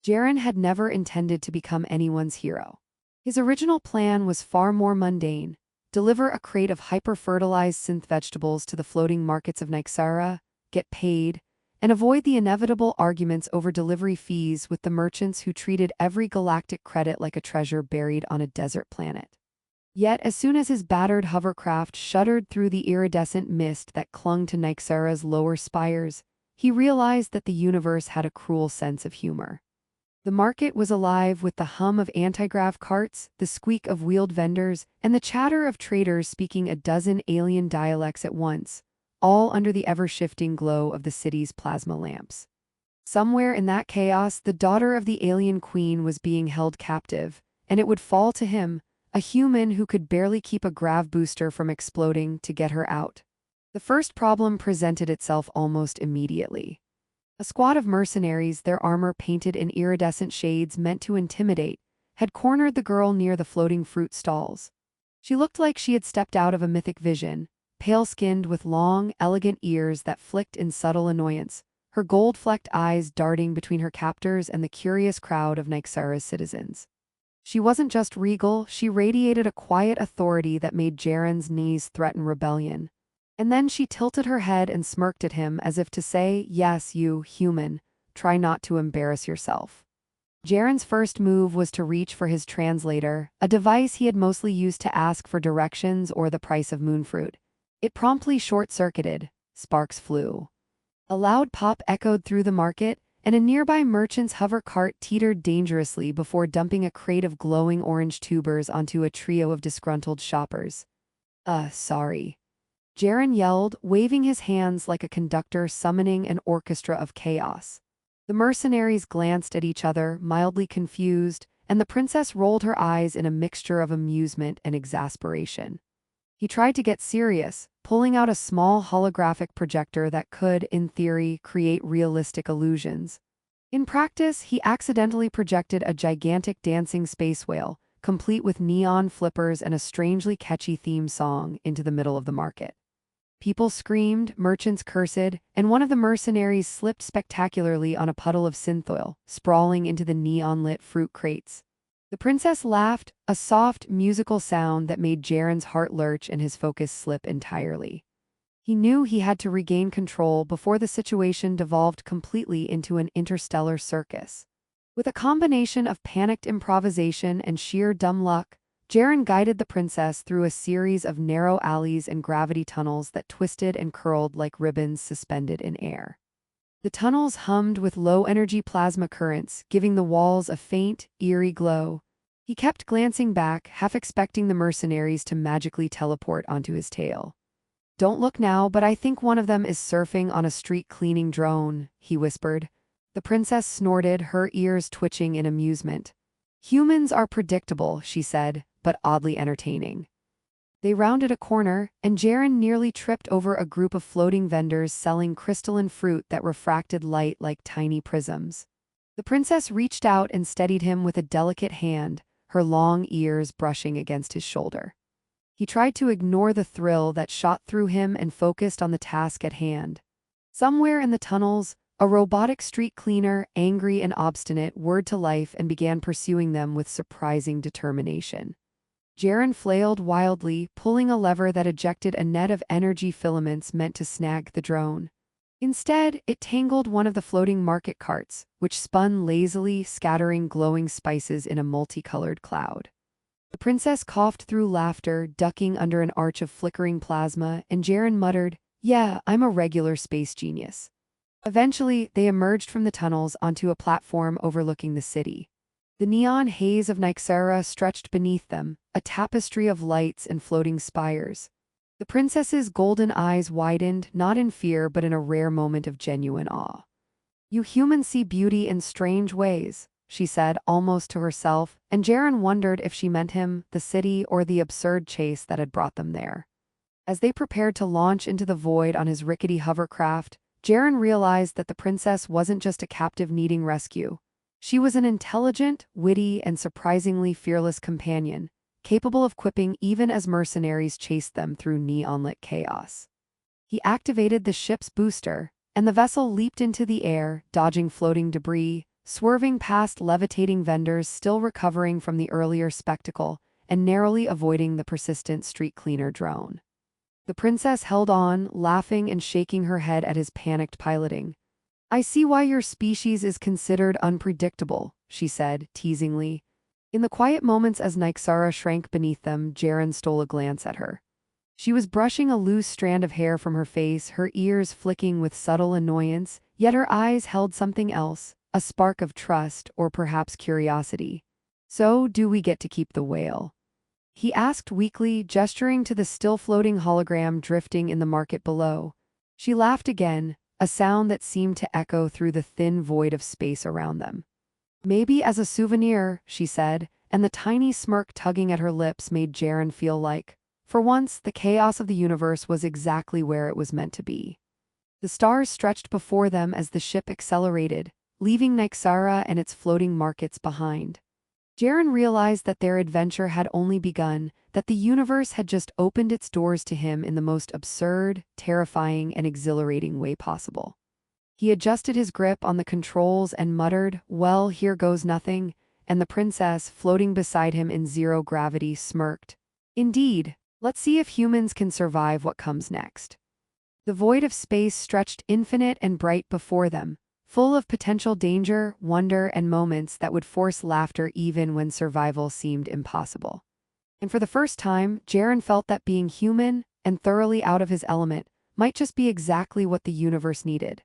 Jaren had never intended to become anyone's hero. His original plan was far more mundane: deliver a crate of hyper-fertilized synth vegetables to the floating markets of Nyxara, get paid, and avoid the inevitable arguments over delivery fees with the merchants who treated every galactic credit like a treasure buried on a desert planet. Yet, as soon as his battered hovercraft shuddered through the iridescent mist that clung to Nyxara's lower spires, he realized that the universe had a cruel sense of humor. The market was alive with the hum of anti-grav carts, the squeak of wheeled vendors, and the chatter of traders speaking a dozen alien dialects at once, all under the ever-shifting glow of the city's plasma lamps. Somewhere in that chaos, the daughter of the alien queen was being held captive, and it would fall to him, a human who could barely keep a grav booster from exploding, to get her out. The first problem presented itself almost immediately. A squad of mercenaries, their armor painted in iridescent shades meant to intimidate, had cornered the girl near the floating fruit stalls. She looked like she had stepped out of a mythic vision, pale-skinned with long, elegant ears that flicked in subtle annoyance, her gold-flecked eyes darting between her captors and the curious crowd of Nyxara's citizens. She wasn't just regal, she radiated a quiet authority that made Jaren's knees threaten rebellion. And then she tilted her head and smirked at him as if to say, "Yes, you, human, try not to embarrass yourself." Jaren's first move was to reach for his translator, a device he had mostly used to ask for directions or the price of moonfruit. It promptly short-circuited. Sparks flew. A loud pop echoed through the market, and a nearby merchant's hover cart teetered dangerously before dumping a crate of glowing orange tubers onto a trio of disgruntled shoppers. Sorry." Jaren yelled, waving his hands like a conductor summoning an orchestra of chaos. The mercenaries glanced at each other, mildly confused, and the princess rolled her eyes in a mixture of amusement and exasperation. He tried to get serious, pulling out a small holographic projector that could, in theory, create realistic illusions. In practice, he accidentally projected a gigantic dancing space whale, complete with neon flippers and a strangely catchy theme song, into the middle of the market. People screamed, merchants cursed, and one of the mercenaries slipped spectacularly on a puddle of synthoil, sprawling into the neon-lit fruit crates. The princess laughed, a soft, musical sound that made Jaren's heart lurch and his focus slip entirely. He knew he had to regain control before the situation devolved completely into an interstellar circus. With a combination of panicked improvisation and sheer dumb luck, Jaren guided the princess through a series of narrow alleys and gravity tunnels that twisted and curled like ribbons suspended in air. The tunnels hummed with low-energy plasma currents, giving the walls a faint, eerie glow. He kept glancing back, half expecting the mercenaries to magically teleport onto his tail. "Don't look now, but I think one of them is surfing on a street-cleaning drone," he whispered. The princess snorted, her ears twitching in amusement. "Humans are predictable," she said, "but oddly entertaining." They rounded a corner, and Jaren nearly tripped over a group of floating vendors selling crystalline fruit that refracted light like tiny prisms. The princess reached out and steadied him with a delicate hand, her long ears brushing against his shoulder. He tried to ignore the thrill that shot through him and focused on the task at hand. Somewhere in the tunnels, a robotic street cleaner, angry and obstinate, whirred to life and began pursuing them with surprising determination. Jaren flailed wildly, pulling a lever that ejected a net of energy filaments meant to snag the drone. Instead, it tangled one of the floating market carts, which spun lazily, scattering glowing spices in a multicolored cloud. The princess coughed through laughter, ducking under an arch of flickering plasma, and Jaren muttered, "Yeah, I'm a regular space genius." Eventually, they emerged from the tunnels onto a platform overlooking the city. The neon haze of Nyxara stretched beneath them, a tapestry of lights and floating spires. The princess's golden eyes widened, not in fear but in a rare moment of genuine awe. "You humans see beauty in strange ways," she said, almost to herself, and Jaren wondered if she meant him, the city, or the absurd chase that had brought them there. As they prepared to launch into the void on his rickety hovercraft, Jaren realized that the princess wasn't just a captive needing rescue. She was an intelligent, witty, and surprisingly fearless companion, capable of quipping even as mercenaries chased them through neon-lit chaos. He activated the ship's booster, and the vessel leaped into the air, dodging floating debris, swerving past levitating vendors still recovering from the earlier spectacle and narrowly avoiding the persistent street cleaner drone. The princess held on, laughing and shaking her head at his panicked piloting. "I see why your species is considered unpredictable," she said, teasingly. In the quiet moments as Nyxara shrank beneath them, Jaren stole a glance at her. She was brushing a loose strand of hair from her face, her ears flicking with subtle annoyance, yet her eyes held something else, a spark of trust or perhaps curiosity. "So, do we get to keep the whale?" he asked weakly, gesturing to the still-floating hologram drifting in the market below. She laughed again, a sound that seemed to echo through the thin void of space around them. "Maybe as a souvenir," she said, and the tiny smirk tugging at her lips made Jaren feel like, for once, the chaos of the universe was exactly where it was meant to be. The stars stretched before them as the ship accelerated, leaving Nyxara and its floating markets behind. Jaren realized that their adventure had only begun, that the universe had just opened its doors to him in the most absurd, terrifying, and exhilarating way possible. He adjusted his grip on the controls and muttered, "Well, here goes nothing," and the princess, floating beside him in zero gravity, smirked. "Indeed, let's see if humans can survive what comes next." The void of space stretched infinite and bright before them, full of potential danger, wonder, and moments that would force laughter even when survival seemed impossible. And for the first time, Jaren felt that being human, and thoroughly out of his element, might just be exactly what the universe needed.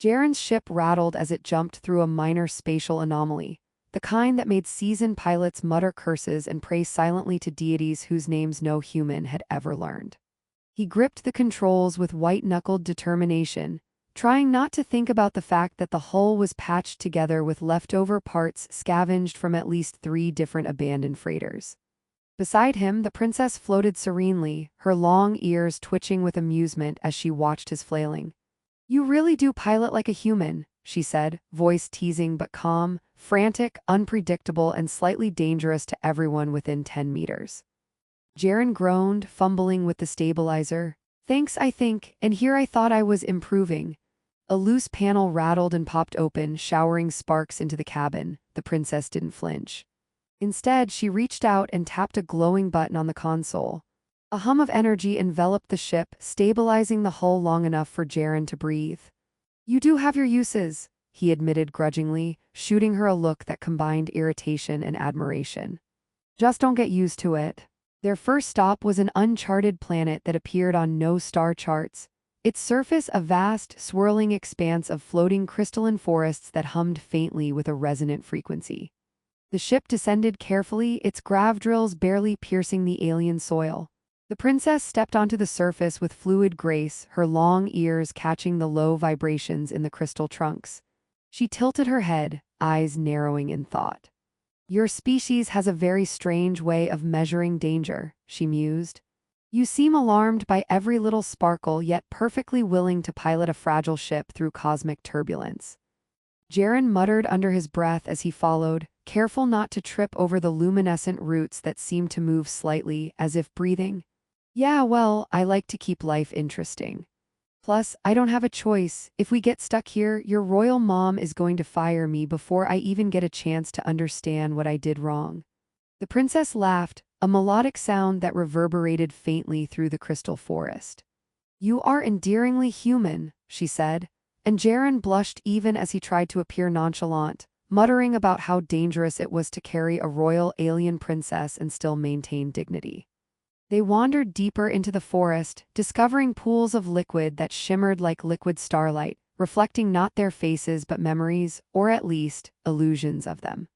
Jaren's ship rattled as it jumped through a minor spatial anomaly, the kind that made seasoned pilots mutter curses and pray silently to deities whose names no human had ever learned. He gripped the controls with white-knuckled determination, trying not to think about the fact that the hull was patched together with leftover parts scavenged from at least 3 different abandoned freighters. Beside him, the princess floated serenely, her long ears twitching with amusement as she watched his flailing. "You really do pilot like a human," she said, voice teasing but calm, frantic, unpredictable, and slightly dangerous to everyone within 10 meters. Jaren groaned, fumbling with the stabilizer. "Thanks, I think, and here I thought I was improving." A loose panel rattled and popped open, showering sparks into the cabin. The princess didn't flinch. Instead, she reached out and tapped a glowing button on the console. A hum of energy enveloped the ship, stabilizing the hull long enough for Jaren to breathe. "You do have your uses," he admitted grudgingly, shooting her a look that combined irritation and admiration. "Just don't get used to it." Their first stop was an uncharted planet that appeared on no star charts, its surface a vast, swirling expanse of floating crystalline forests that hummed faintly with a resonant frequency. The ship descended carefully, its grav drills barely piercing the alien soil. The princess stepped onto the surface with fluid grace, her long ears catching the low vibrations in the crystal trunks. She tilted her head, eyes narrowing in thought. "Your species has a very strange way of measuring danger," she mused. "You seem alarmed by every little sparkle, yet perfectly willing to pilot a fragile ship through cosmic turbulence." Jaren muttered under his breath as he followed, careful not to trip over the luminescent roots that seemed to move slightly, as if breathing. "Yeah, well, I like to keep life interesting. Plus, I don't have a choice. If we get stuck here, your royal mom is going to fire me before I even get a chance to understand what I did wrong." The princess laughed, a melodic sound that reverberated faintly through the crystal forest. "You are endearingly human," she said, and Jaren blushed even as he tried to appear nonchalant, muttering about how dangerous it was to carry a royal alien princess and still maintain dignity. They wandered deeper into the forest, discovering pools of liquid that shimmered like liquid starlight, reflecting not their faces but memories, or at least, illusions of them.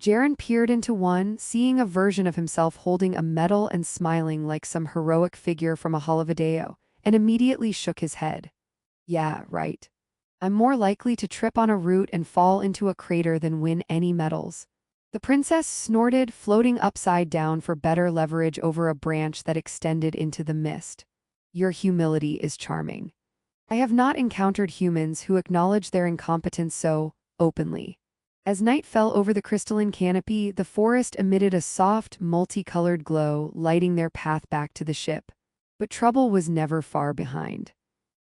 Jaren peered into one, seeing a version of himself holding a medal and smiling like some heroic figure from a holovideo, and immediately shook his head. "Yeah, right. I'm more likely to trip on a root and fall into a crater than win any medals." The princess snorted, floating upside down for better leverage over a branch that extended into the mist. "Your humility is charming. I have not encountered humans who acknowledge their incompetence so openly." As night fell over the crystalline canopy, the forest emitted a soft, multicolored glow, lighting their path back to the ship. But trouble was never far behind.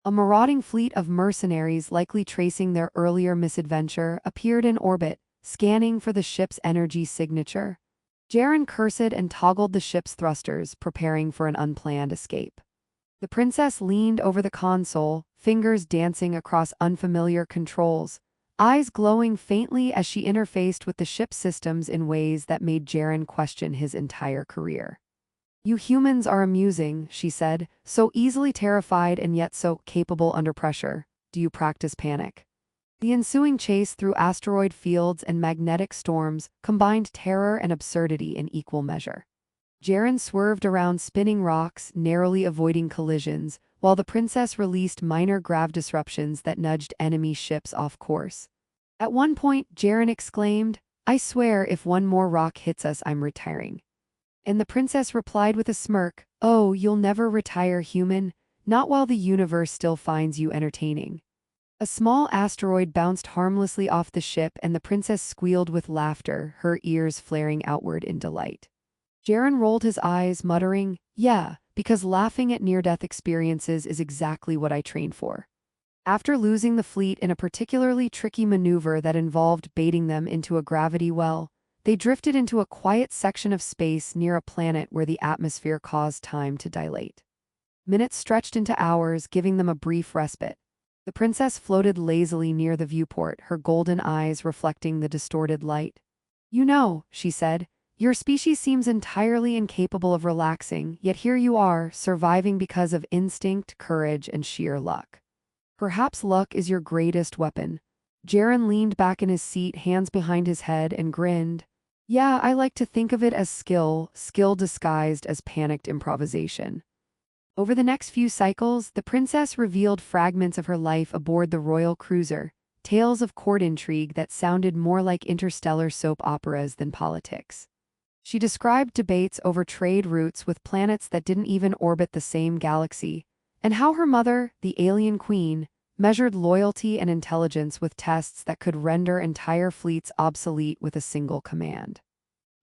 A marauding fleet of mercenaries, likely tracing their earlier misadventure, appeared in orbit, scanning for the ship's energy signature. Jaren cursed and toggled the ship's thrusters, preparing for an unplanned escape. The princess leaned over the console, fingers dancing across unfamiliar controls, eyes glowing faintly as she interfaced with the ship's systems in ways that made Jaren question his entire career. "You humans are amusing," she said, "so easily terrified and yet so capable under pressure. Do you practice panic?" The ensuing chase through asteroid fields and magnetic storms combined terror and absurdity in equal measure. Jaren swerved around spinning rocks, narrowly avoiding collisions, while the princess released minor grav disruptions that nudged enemy ships off course. At one point, Jaren exclaimed, "I swear if one more rock hits us, I'm retiring." And the princess replied with a smirk, "Oh, you'll never retire, human, not while the universe still finds you entertaining." A small asteroid bounced harmlessly off the ship and the princess squealed with laughter, her ears flaring outward in delight. Jaren rolled his eyes, muttering, "Yeah, because laughing at near-death experiences is exactly what I trained for." After losing the fleet in a particularly tricky maneuver that involved baiting them into a gravity well, they drifted into a quiet section of space near a planet where the atmosphere caused time to dilate. Minutes stretched into hours, giving them a brief respite. The princess floated lazily near the viewport, her golden eyes reflecting the distorted light. "You know," she said, "your species seems entirely incapable of relaxing, yet here you are, surviving because of instinct, courage, and sheer luck. Perhaps luck is your greatest weapon." Jaren leaned back in his seat, hands behind his head, and grinned. "Yeah, I like to think of it as skill disguised as panicked improvisation." Over the next few cycles, the princess revealed fragments of her life aboard the royal cruiser, tales of court intrigue that sounded more like interstellar soap operas than politics. She described debates over trade routes with planets that didn't even orbit the same galaxy, and how her mother, the alien queen, measured loyalty and intelligence with tests that could render entire fleets obsolete with a single command.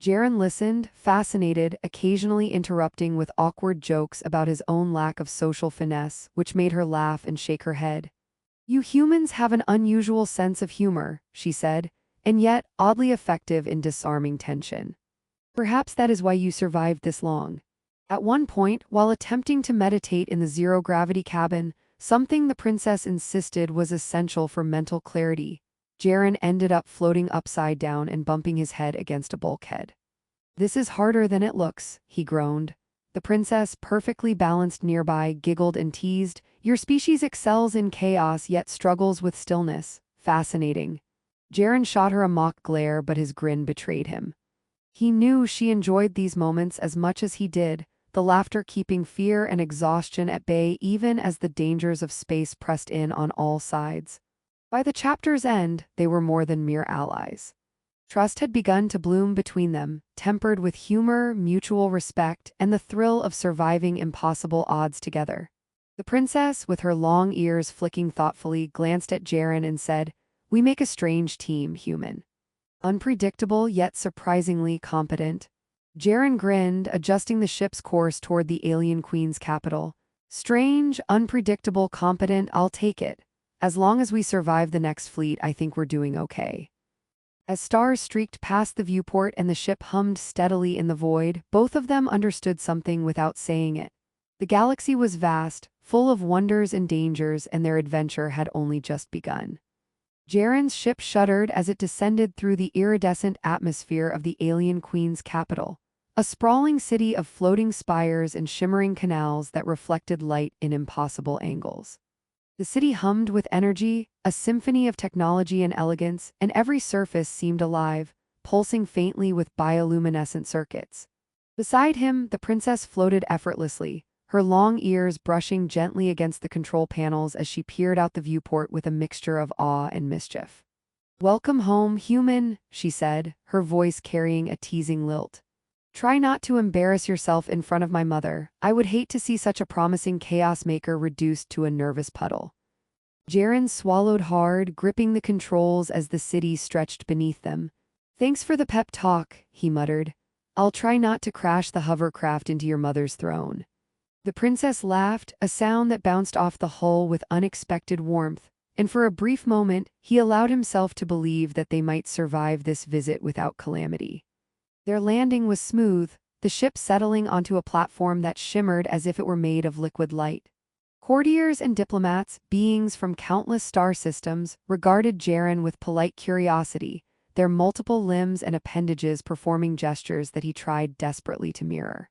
Jaren listened, fascinated, occasionally interrupting with awkward jokes about his own lack of social finesse, which made her laugh and shake her head. "You humans have an unusual sense of humor," she said, "and yet oddly effective in disarming tension. Perhaps that is why you survived this long." At one point, while attempting to meditate in the zero-gravity cabin, something the princess insisted was essential for mental clarity, Jaren ended up floating upside down and bumping his head against a bulkhead. "This is harder than it looks," he groaned. The princess, perfectly balanced nearby, giggled and teased, "Your species excels in chaos yet struggles with stillness. Fascinating." Jaren shot her a mock glare, but his grin betrayed him. He knew she enjoyed these moments as much as he did, the laughter keeping fear and exhaustion at bay even as the dangers of space pressed in on all sides. By the chapter's end, they were more than mere allies. Trust had begun to bloom between them, tempered with humor, mutual respect, and the thrill of surviving impossible odds together. The princess, with her long ears flicking thoughtfully, glanced at Jaren and said, "We make a strange team, human. Unpredictable yet surprisingly competent." Jaren grinned, adjusting the ship's course toward the alien queen's capital. "Strange, unpredictable, competent, I'll take it. As long as we survive the next fleet, I think we're doing okay." As stars streaked past the viewport and the ship hummed steadily in the void, both of them understood something without saying it. The galaxy was vast, full of wonders and dangers, and their adventure had only just begun. Jaren's ship shuddered as it descended through the iridescent atmosphere of the alien queen's capital, a sprawling city of floating spires and shimmering canals that reflected light in impossible angles. The city hummed with energy, a symphony of technology and elegance, and every surface seemed alive, pulsing faintly with bioluminescent circuits. Beside him, the princess floated effortlessly, her long ears brushing gently against the control panels as she peered out the viewport with a mixture of awe and mischief. "Welcome home, human," she said, her voice carrying a teasing lilt. "Try not to embarrass yourself in front of my mother. I would hate to see such a promising chaos maker reduced to a nervous puddle." Jaren swallowed hard, gripping the controls as the city stretched beneath them. "Thanks for the pep talk," he muttered. "I'll try not to crash the hovercraft into your mother's throne." The princess laughed, a sound that bounced off the hull with unexpected warmth, and for a brief moment he allowed himself to believe that they might survive this visit without calamity. Their landing was smooth, the ship settling onto a platform that shimmered as if it were made of liquid light. Courtiers and diplomats, beings from countless star systems, regarded Jaren with polite curiosity, their multiple limbs and appendages performing gestures that he tried desperately to mirror.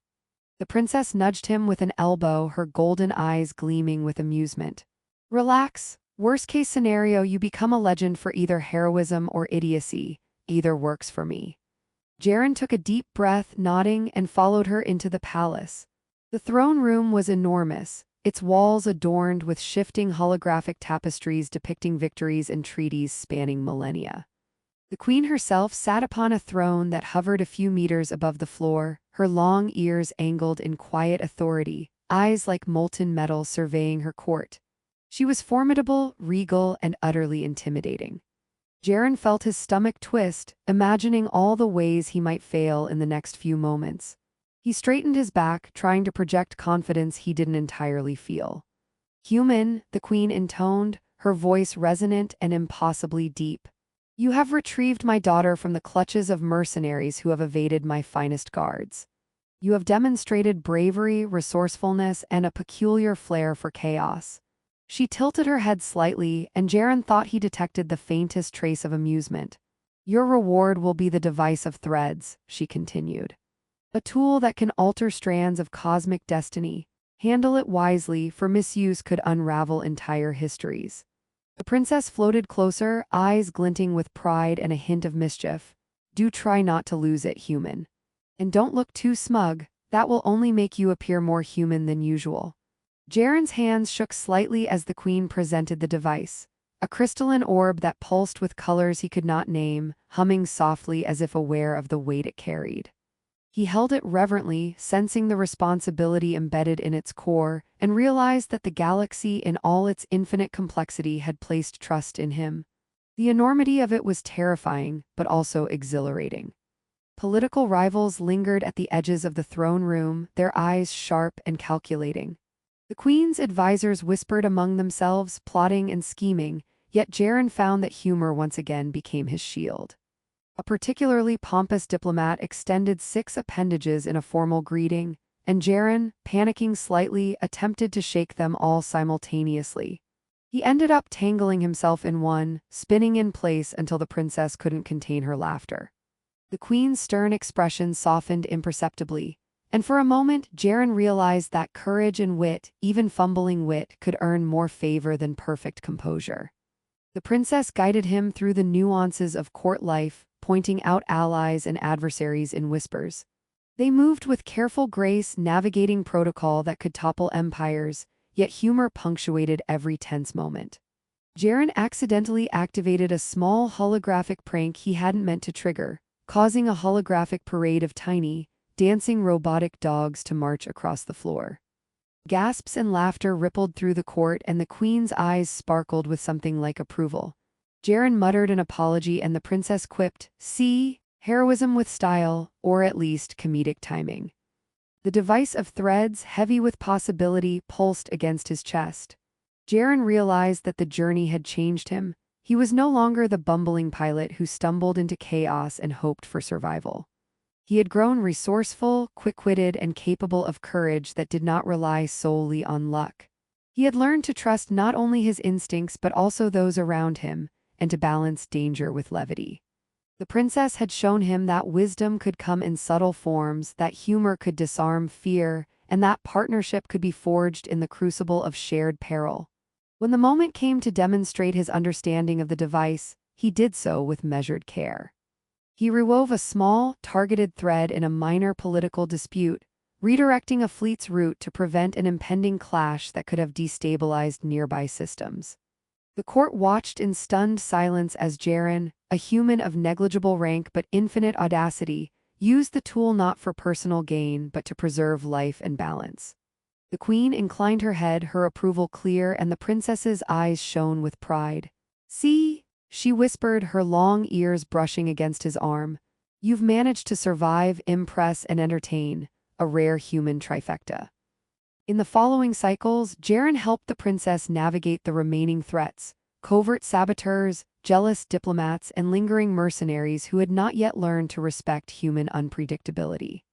The princess nudged him with an elbow, her golden eyes gleaming with amusement. Relax. Worst-case scenario, you become a legend for either heroism or idiocy. Either works for me. Jaren took a deep breath, nodding, and followed her into the palace. The throne room was enormous, its walls adorned with shifting holographic tapestries depicting victories and treaties spanning millennia. The queen herself sat upon a throne that hovered a few meters above the floor, her long ears angled in quiet authority, eyes like molten metal surveying her court. She was formidable, regal, and utterly intimidating. Jaren felt his stomach twist, imagining all the ways he might fail in the next few moments. He straightened his back, trying to project confidence he didn't entirely feel. "Human," the queen intoned, her voice resonant and impossibly deep. "You have retrieved my daughter from the clutches of mercenaries who have evaded my finest guards. You have demonstrated bravery, resourcefulness, and a peculiar flair for chaos." She tilted her head slightly, and Jaren thought he detected the faintest trace of amusement. "Your reward will be the device of threads," she continued. "A tool that can alter strands of cosmic destiny. Handle it wisely, for misuse could unravel entire histories." The princess floated closer, eyes glinting with pride and a hint of mischief. "Do try not to lose it, human. And don't look too smug, that will only make you appear more human than usual." Jaren's hands shook slightly as the queen presented the device, a crystalline orb that pulsed with colors he could not name, humming softly as if aware of the weight it carried. He held it reverently, sensing the responsibility embedded in its core, and realized that the galaxy in all its infinite complexity had placed trust in him. The enormity of it was terrifying, but also exhilarating. Political rivals lingered at the edges of the throne room, their eyes sharp and calculating. The queen's advisors whispered among themselves, plotting and scheming, yet Jaren found that humor once again became his shield. A particularly pompous diplomat extended 6 appendages in a formal greeting, and Jaren, panicking slightly, attempted to shake them all simultaneously. He ended up tangling himself in one, spinning in place until the princess couldn't contain her laughter. The queen's stern expression softened imperceptibly, and for a moment Jaren realized that courage and wit, even fumbling wit, could earn more favor than perfect composure. The princess guided him through the nuances of court life, pointing out allies and adversaries in whispers. They moved with careful grace, navigating protocol that could topple empires, yet humor punctuated every tense moment. Jaren accidentally activated a small holographic prank he hadn't meant to trigger, causing a holographic parade of tiny, dancing robotic dogs to march across the floor. Gasps and laughter rippled through the court, and the queen's eyes sparkled with something like approval. Jaren muttered an apology, and the princess quipped, "See, heroism with style, or at least comedic timing." The device of threads, heavy with possibility, pulsed against his chest. Jaren realized that the journey had changed him. He was no longer the bumbling pilot who stumbled into chaos and hoped for survival. He had grown resourceful, quick-witted, and capable of courage that did not rely solely on luck. He had learned to trust not only his instincts but also those around him, and to balance danger with levity. The princess had shown him that wisdom could come in subtle forms, that humor could disarm fear, and that partnership could be forged in the crucible of shared peril. When the moment came to demonstrate his understanding of the device, he did so with measured care. He rewove a small, targeted thread in a minor political dispute, redirecting a fleet's route to prevent an impending clash that could have destabilized nearby systems. The court watched in stunned silence as Jaren, a human of negligible rank but infinite audacity, used the tool not for personal gain but to preserve life and balance. The queen inclined her head, her approval clear, and the princess's eyes shone with pride. "See," she whispered, her long ears brushing against his arm. "You've managed to survive, impress, and entertain, a rare human trifecta." In the following cycles, Jaren helped the princess navigate the remaining threats: covert saboteurs, jealous diplomats, and lingering mercenaries who had not yet learned to respect human unpredictability.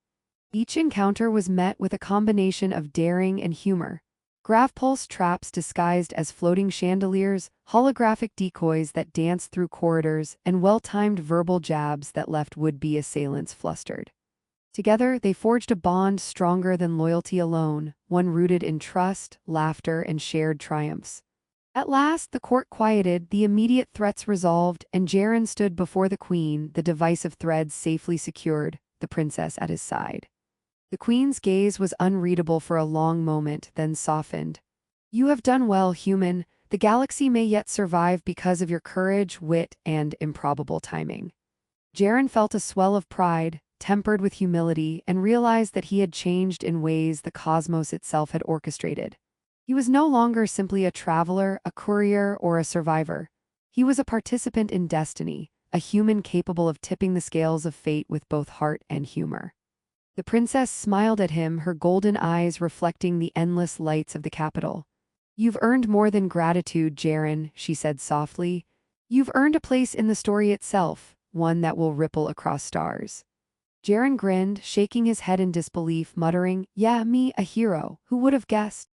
Each encounter was met with a combination of daring and humor. Gravpulse traps disguised as floating chandeliers, holographic decoys that danced through corridors, and well-timed verbal jabs that left would-be assailants flustered. Together, they forged a bond stronger than loyalty alone, one rooted in trust, laughter, and shared triumphs. At last, the court quieted, the immediate threats resolved, and Jaren stood before the queen, the divisive threads safely secured, the princess at his side. The queen's gaze was unreadable for a long moment, then softened. "You have done well, human. The galaxy may yet survive because of your courage, wit, and improbable timing." Jaren felt a swell of pride, tempered with humility, and realized that he had changed in ways the cosmos itself had orchestrated. He was no longer simply a traveler, a courier, or a survivor. He was a participant in destiny, a human capable of tipping the scales of fate with both heart and humor. The princess smiled at him, her golden eyes reflecting the endless lights of the capital. "You've earned more than gratitude, Jaren," she said softly. "You've earned a place in the story itself, one that will ripple across stars." Jaren grinned, shaking his head in disbelief, muttering, "Yeah, me, a hero. Who would have guessed?"